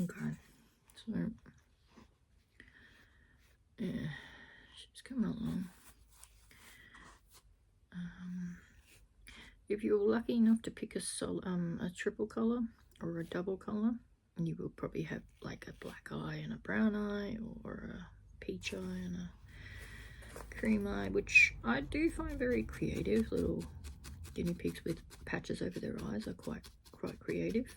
Okay, so yeah, she's coming along. If you're lucky enough to pick a triple colour or a double colour, you will probably have like a black eye and a brown eye, or a peach eye and a cream eye, which I do find very creative. Little guinea pigs with patches over their eyes are quite creative.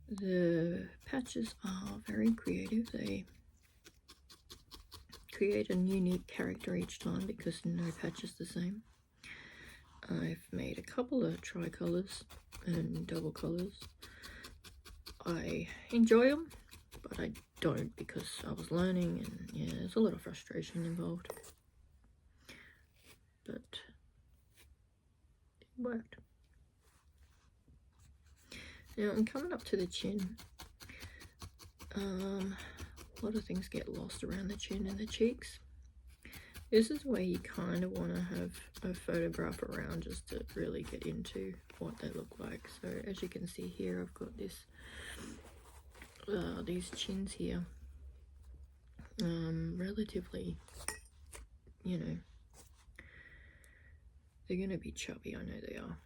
The patches are very creative. They create a unique character each time because no patch is the same. I've made a couple of tricolours and double colours. I enjoy them, but I don't because I was learning, and yeah, there's a lot of frustration involved. But it worked. Now I'm coming up to the chin. A lot of things get lost around the chin and the cheeks. This is where you kind of want to have a photograph around just to really get into what they look like. So as you can see here, I've got this these chins here, relatively, you know, they're going to be chubby. I know they are.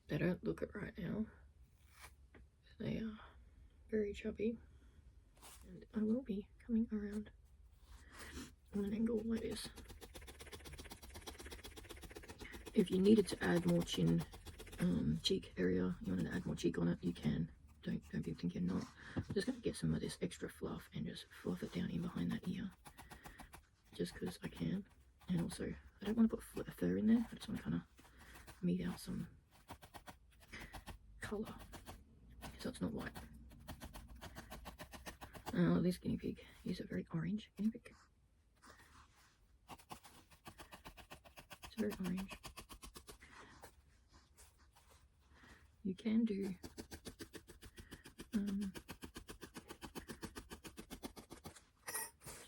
They don't look it right now. They are very chubby. And I will be coming around on an angle like this. If you needed to add more chin, cheek area, you wanted to add more cheek on it, you can. Don't be thinking not. I'm just going to get some of this extra fluff and just fluff it down in behind that ear, just because I can. And also, I don't want to put fur in there. I just want to kind of meet out some colour, so it's not white. Oh, this guinea pig is a very orange guinea pig. It's very orange. You can do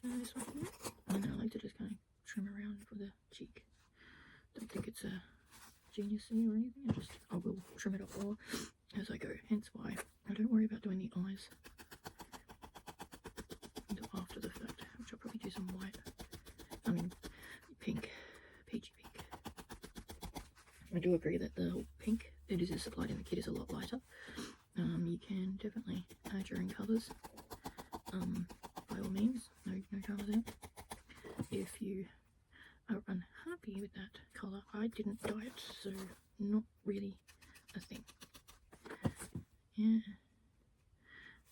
this one here. And I like to just kind of trim around for the cheek. Don't think it's a genius-y or anything. I will trim it off all as I go. Hence why I don't worry about doing the eyes until after the fact, which I'll probably do some white. I mean, pink, peachy pink. I do agree that the pink that is supplied in the kit is a lot lighter. You can definitely add your own colours. By all means, no drama there. If you are unhappy with that colour, I didn't dye it, so not really a thing. Yeah.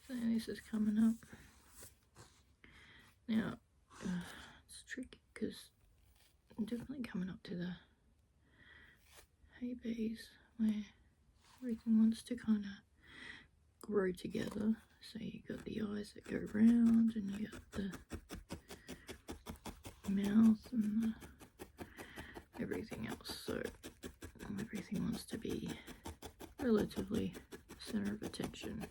So this is coming up. Now, it's tricky because I'm definitely coming up to the hay base where everything wants to kind of grow together. So you got the eyes that go round, and you got the mouth and everything else. So everything wants to be relatively center of attention.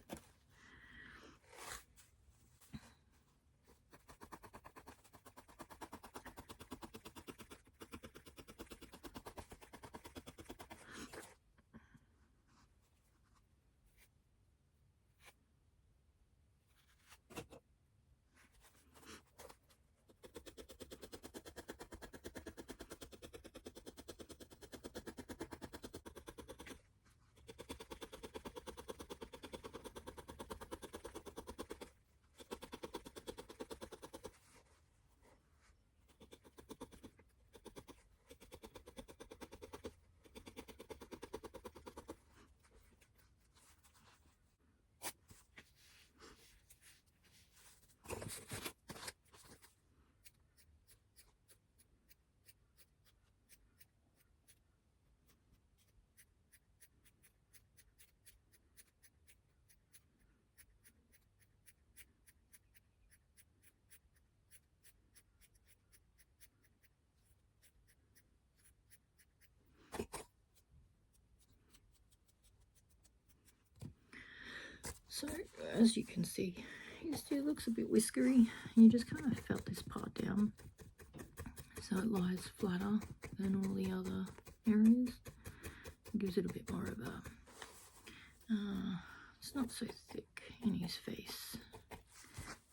So as you can see, he still looks a bit whiskery. You just kind of felt this part down so it lies flatter than all the other areas. gives it a bit more of a, it's not so thick in his face.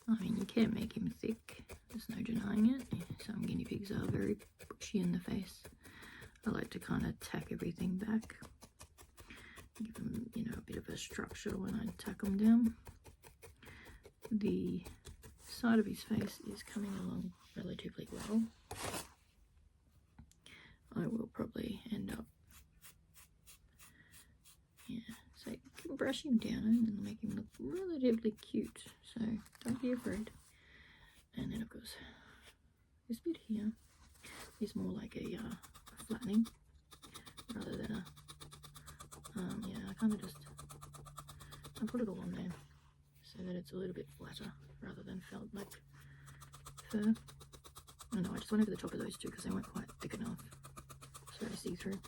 I mean, you can make him thick, there's no denying it. Some guinea pigs are very bushy in the face. I like to kind of tack everything back, give them, you know, a bit of a structure when I tack them down. The side of his face is coming along relatively well. I will probably end up, yeah, so you can brush him down and make him look relatively cute, so don't be afraid. And then of course this bit here is more like a flattening rather than a yeah, I kind of just put it all on there so that it's a little bit flatter rather than felt like fur. I don't know, I just went over the top of those two because they weren't quite thick enough so to see through.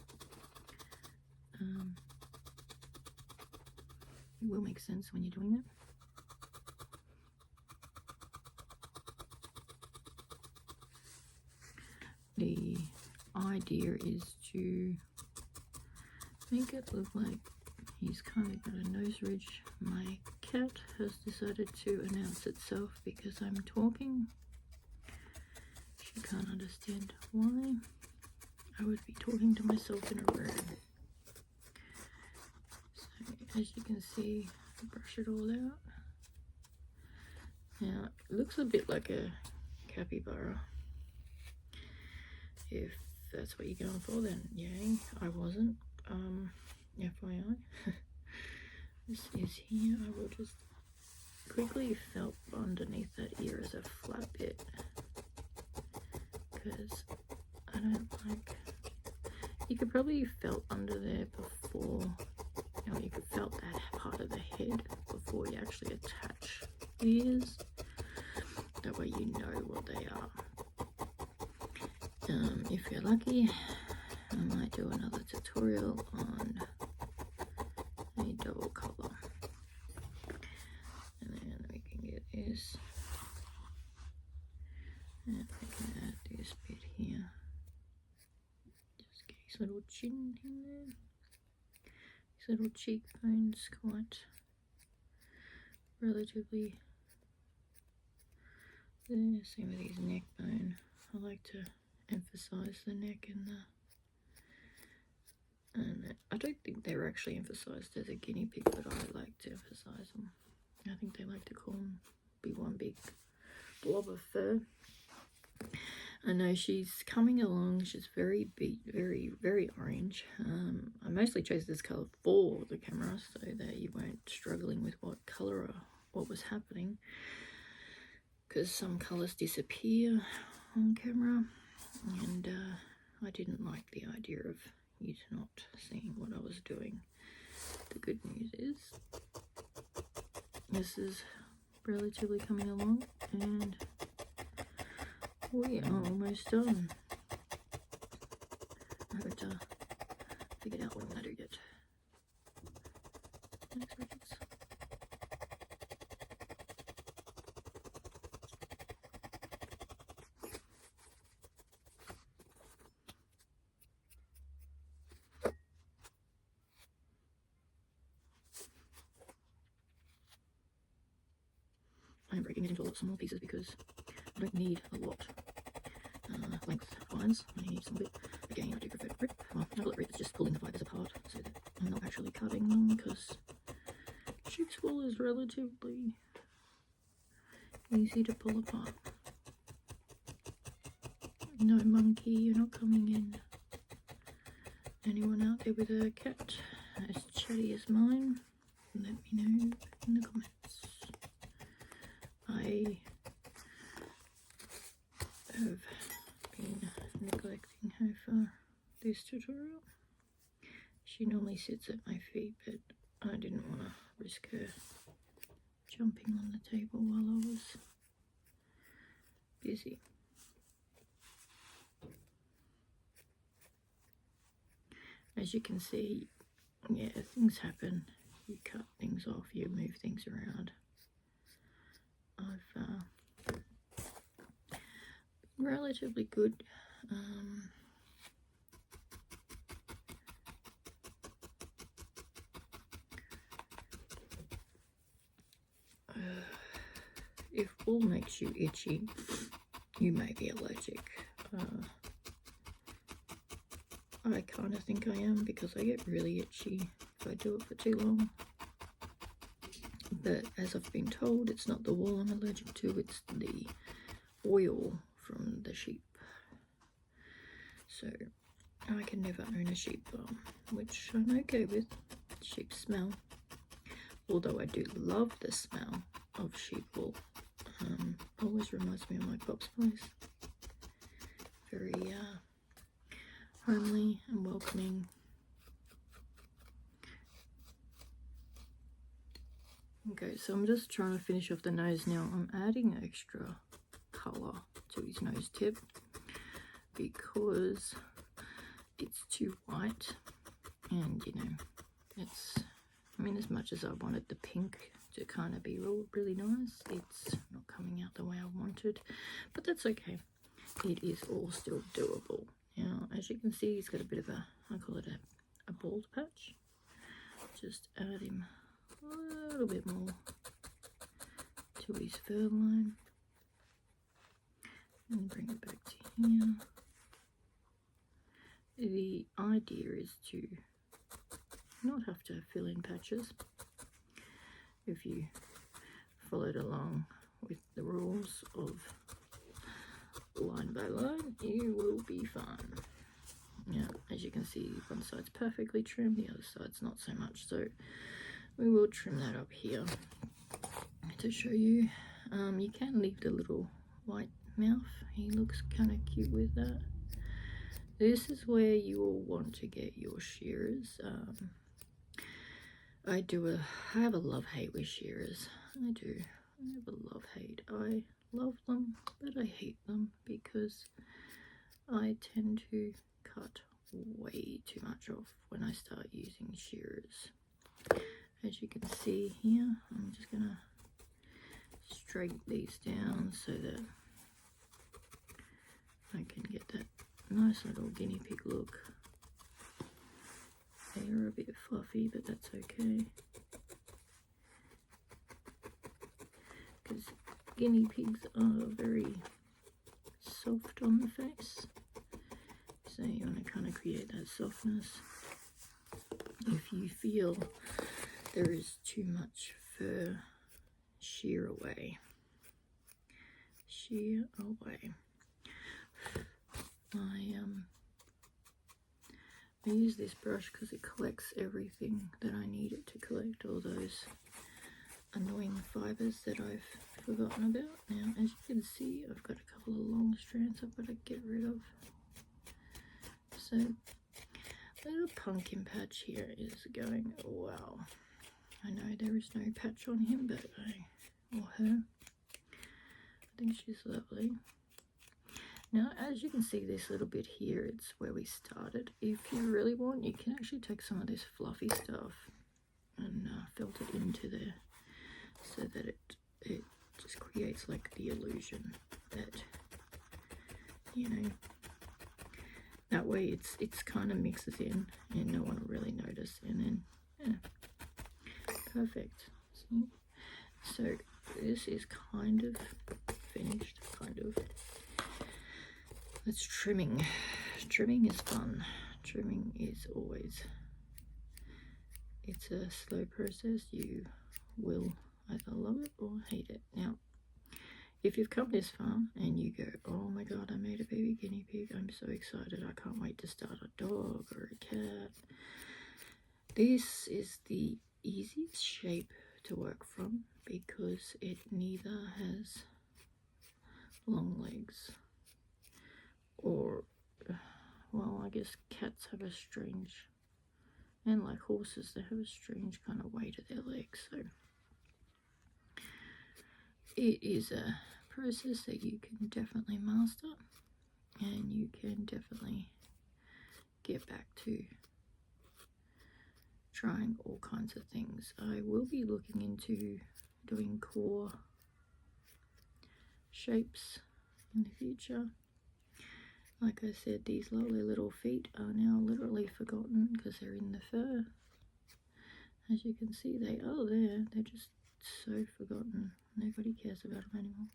It will make sense when you're doing it. The idea is to make it look like he's kind of got a nose ridge. My cat has decided to announce itself because I'm talking. She can't understand why I would be talking to myself in a room. So as you can see, I brush it all out. Now it looks a bit like a capybara. If that's what you're going for, then yay. I wasn't. FYI. This is here. I will just quickly felt underneath that ear as a flat bit because I don't like. You could probably felt under there before. You know, you could felt that part of the head before you actually attach the ears. That way you know what they are. If you're lucky, I might do another tutorial on a double color. And then we can get this. And we can add this bit here. Just get his little chin in there. His little cheekbones quite relatively there. Same with his neck bone. I like to emphasize the neck and I don't think they were actually emphasized as a guinea pig, but I like to emphasize them. I think they like to call them be one big blob of fur. I know she's coming along. She's very very orange. I mostly chose this color for the camera so that you weren't struggling with what color or what was happening, because some colors disappear on camera. And I didn't like the idea of you not seeing what I was doing. The good news is this is relatively coming along and we are almost done. I haven't figured out what I'm going to do yet. Thanks, Richards. I'm breaking it into lots of more pieces because I don't need a lot lengthwise. I need some bit. Again, I do prefer to rip. Well, not let rip, it's just pulling the fibers apart so that I'm not actually cutting them, because sheep's wool is relatively easy to pull apart. No monkey, you're not coming in. Anyone out there with a cat as chatty as mine? Let me know in the comments. I have been neglecting her for this tutorial. She normally sits at my feet, but I didn't want to risk her jumping on the table while I was busy. As you can see, yeah, things happen. You cut things off, you move things around. I've been relatively good if wool makes you itchy, you may be allergic. I kind of think I am, because I get really itchy if I do it for too long. But as I've been told, it's not the wool I'm allergic to, it's the oil from the sheep. So I can never own a sheep farm, which I'm okay with. Sheep smell. Although I do love the smell of sheep wool. Always reminds me of my pop's place. Very homely and welcoming. Okay, so I'm just trying to finish off the nose now. I'm adding extra colour to his nose tip because it's too white, and you know, it's, I mean, as much as I wanted the pink to kind of be really nice, it's not coming out the way I wanted, but that's okay. It is all still doable. Now, as you can see, he's got a bit of a, I call it a bald patch. Just add him a little bit more to his fur line and bring it back to here. The idea is to not have to fill in patches. If you followed along with the rules of line by line, you will be fine. Now, as you can see, one side's perfectly trimmed, the other side's not so much, so we will trim that up here to show you. You can leave the little white mouth, he looks kind of cute with that. This is where you will want to get your shearers. I have a love-hate with shearers. I do. I have a love-hate. I love them, but I hate them because I tend to cut way too much off when I start using shearers. As you can see here, I'm just gonna straighten these down so that I can get that nice little guinea pig look. They're a bit fluffy, but that's okay, because guinea pigs are very soft on the face, so you want to kind of create that softness. If you feel there is too much fur, shear away. Shear away. I use this brush because it collects everything that I need it to collect, all those annoying fibres that I've forgotten about. Now, as you can see, I've got a couple of long strands I've got to get rid of. So, little pumpkin patch here is going, wow. I know there is no patch on him, but or her, I think she's lovely. Now, as you can see, this little bit here, it's where we started. If you really want, you can actually take some of this fluffy stuff and felt it into there, so that it just creates like the illusion that, you know, that way it's kind of mixes in and no one will really notice, and then yeah, perfect. See? So this is kind of finished, kind of. It's trimming. Trimming is fun. Trimming is always, it's a slow process. You will either love it or hate it. Now, if you've come this far and you go, oh my god, I made a baby guinea pig, I'm so excited, I can't wait to start a dog or a cat, this is the easiest shape to work from, because it neither has long legs or, well, I guess cats have a strange, and like horses, they have a strange kind of way to their legs, so it is a process that you can definitely master, and you can definitely get back to trying all kinds of things. I will be looking into doing core shapes in the future. Like I said, these lovely little feet are now literally forgotten because they're in the fur. As you can see, they are there, they're just so forgotten. Nobody cares about them anymore.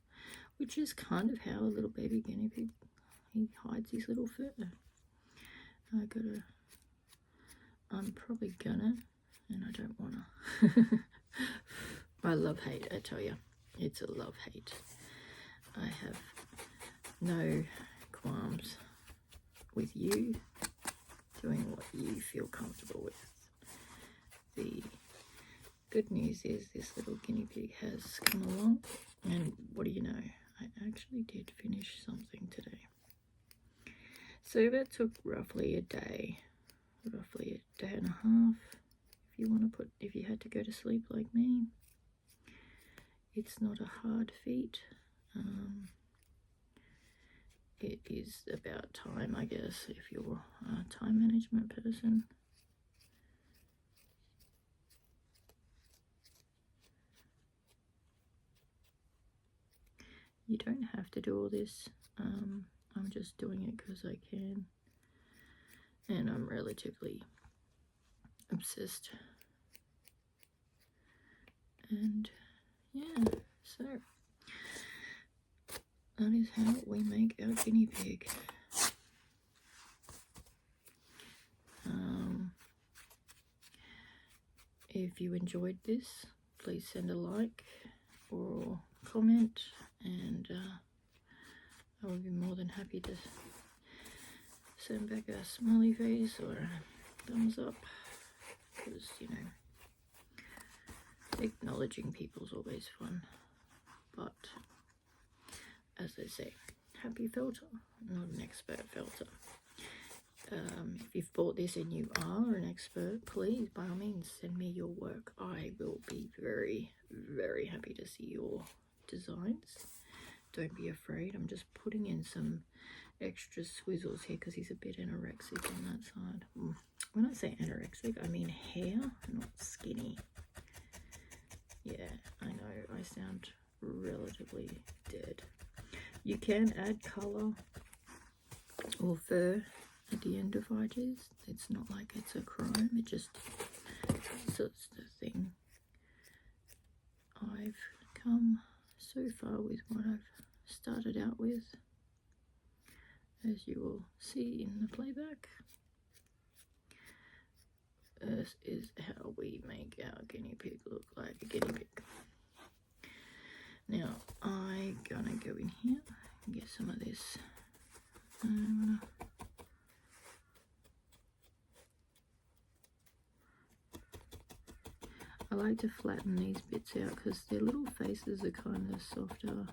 Which is kind of how a little baby guinea pig, he hides his little fur. I'm probably gonna, and I don't wanna. I love hate, I tell you. It's a love hate. I have no qualms with you doing what you feel comfortable with. The good news is this little guinea pig has come along, and what do you know? I actually did finish something today. So that took roughly a day and a half. If you had to go to sleep like me, it's not a hard feat. It is about time, I guess, if you're a time management person. You don't have to do all this. I'm just doing it because I can, and I'm relatively obsessed. And yeah, so that is how we make our guinea pig. If you enjoyed this, please send a like or comment, and I would be more than happy to send back a smiley face or a thumbs up, because, you know, acknowledging people's always fun. But as they say, happy felter, not an expert felter. If you've bought this and you are an expert, please, by all means, send me your work. I will be very, very happy to see your designs. Don't be afraid. I'm just putting in some extra swizzles here because he's a bit anorexic on that side. When I say anorexic, I mean hair, not skinny. Yeah, I know, I sound relatively dead. You can add colour or fur at the end of ideas. It's not like it's a crime, it just, so it's the thing. I've come so far with what I've started out with, as you will see in the playback. This is how we make our guinea pig look like a guinea pig. Now I'm gonna go in here and get some of this. I like to flatten these bits out because their little faces are kind of softer.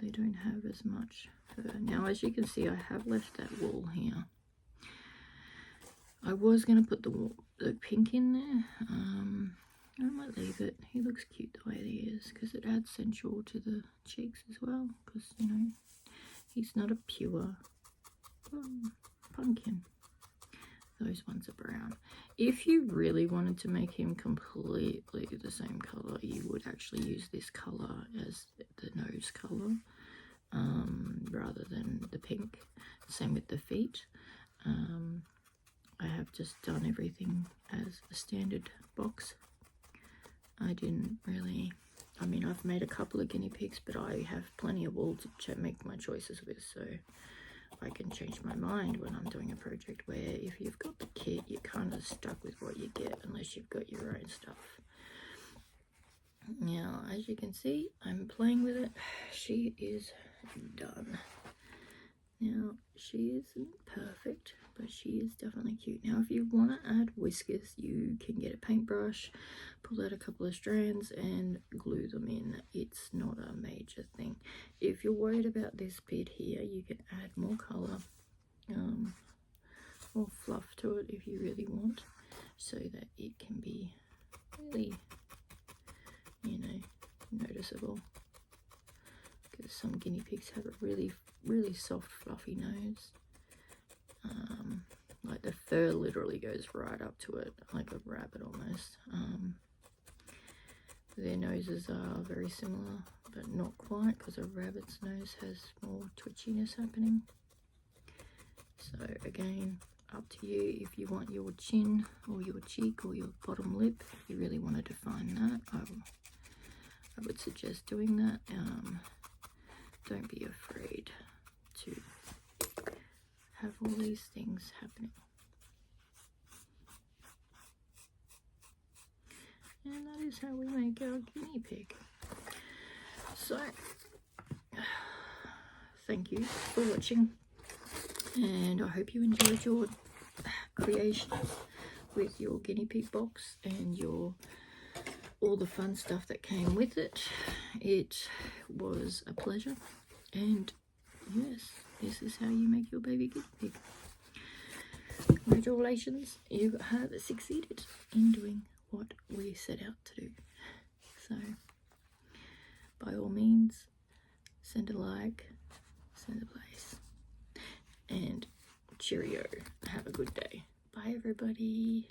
They don't have as much fur. Now, as you can see, I have left that wool here. I was going to put the pink in there. I might leave it. He looks cute the way he is because it adds sensual to the cheeks as well, because, you know, he's not a pure pumpkin. Those ones are brown. If you really wanted to make him completely the same color, you would actually use this color as the nose color rather than the pink. Same with the feet. I have just done everything as a standard box. I didn't really, I mean, I've made a couple of guinea pigs, but I have plenty of wool to make my choices with, so I can change my mind when I'm doing a project where if you've got the kit, you're kind of stuck with what you get unless you've got your own stuff. Now, as you can see, I'm playing with it. She is done. Now, she isn't perfect, but she is definitely cute. Now, if you want to add whiskers, you can get a paintbrush, pull out a couple of strands and glue them in. It's not a major thing. If you're worried about this bit here, you can add more colour or fluff to it if you really want, so that it can be really, you know, noticeable. Because some guinea pigs have a really, really soft, fluffy nose. Like the fur literally goes right up to it, like a rabbit almost. Their noses are very similar, but not quite, because a rabbit's nose has more twitchiness happening. So again, up to you if you want your chin or your cheek or your bottom lip. If you really want to define that, I would suggest doing that. Don't be afraid to have all these things happening. And that is how we make our guinea pig. So, thank you for watching, and I hope you enjoyed your creations with your guinea pig box and all the fun stuff that came with it. It was a pleasure, and yes, this is how you make your baby guinea pig. Congratulations, you have succeeded in doing what we set out to do. So by all means, send a like, send a place, and cheerio. Have a good day. Bye everybody.